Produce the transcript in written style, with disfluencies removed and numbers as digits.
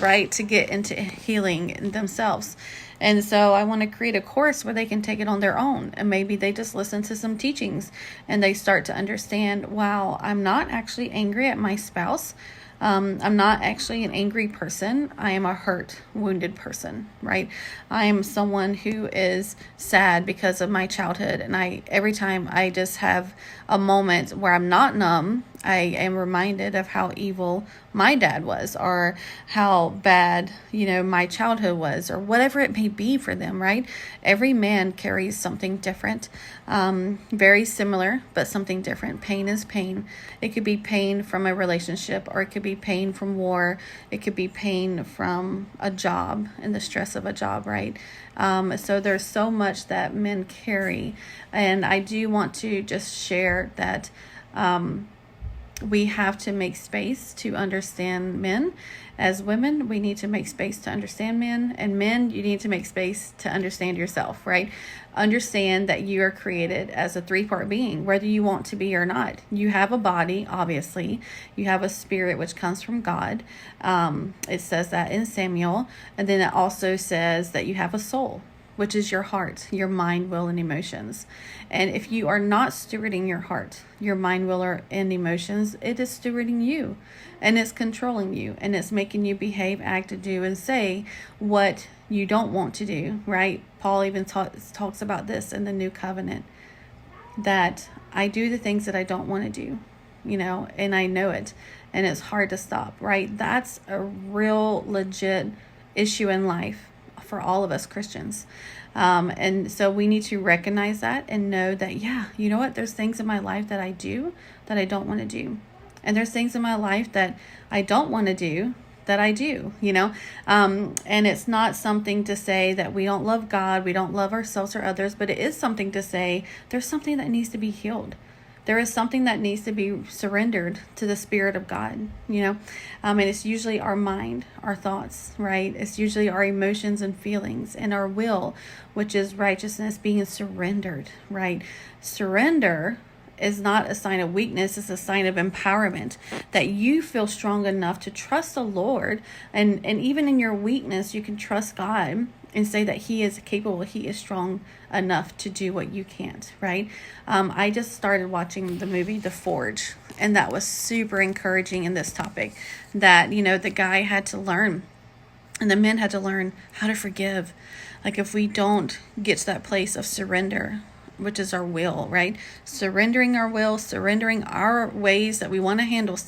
right, to get into healing themselves. And so I want to create a course where they can take it on their own, and maybe they just listen to some teachings and they start to understand, wow, I'm not actually angry at my spouse. I'm not actually an angry person. I am a hurt, wounded person, right? I am someone who is sad because of my childhood. And every time I just have a moment where I'm not numb, I am reminded of how evil my dad was, or how bad, my childhood was, or whatever it may be for them, right? Every man carries something different, very similar, but something different. Pain is pain. It could be pain from a relationship, or it could be pain from war. It could be pain from a job and the stress of a job, right? So there's so much that men carry. And I do want to just share that we have to make space to understand men. As women, we need to make space to understand men. And men, you need to make space to understand yourself, right? Understand that you are created as a 3-part being, whether you want to be or not. You have a body, obviously. You have a spirit, which comes from God. It says that in Samuel. And then it also says that you have a soul, which is your heart, your mind, will, and emotions. And if you are not stewarding your heart, your mind, will, and emotions, it is stewarding you, and it's controlling you, and it's making you behave, act, do, and say what you don't want to do, right? Paul even talks about this in the New Covenant, that I do the things that I don't want to do, and I know it, and it's hard to stop, right? That's a real legit issue in life for all of us Christians. And so we need to recognize that and know that, you know what? There's things in my life that I do that I don't want to do. And there's things in my life that I don't want to do that I do, and it's not something to say that we don't love God, we don't love ourselves or others, but it is something to say there's something that needs to be healed. There is something that needs to be surrendered to the Spirit of God, and it's usually our mind, our thoughts, right? It's usually our emotions and feelings, and our will, which is righteousness, being surrendered, right? Surrender is not a sign of weakness. It's a sign of empowerment, that you feel strong enough to trust the Lord. And even in your weakness, you can trust God and say that He is capable, He is strong enough to do what you can't, right? I just started watching the movie The Forge, and that was super encouraging in this topic, that, the guy had to learn, and the men had to learn how to forgive. Like, if we don't get to that place of surrender, which is our will, right? Surrendering our will, surrendering our ways that we want to handle stuff,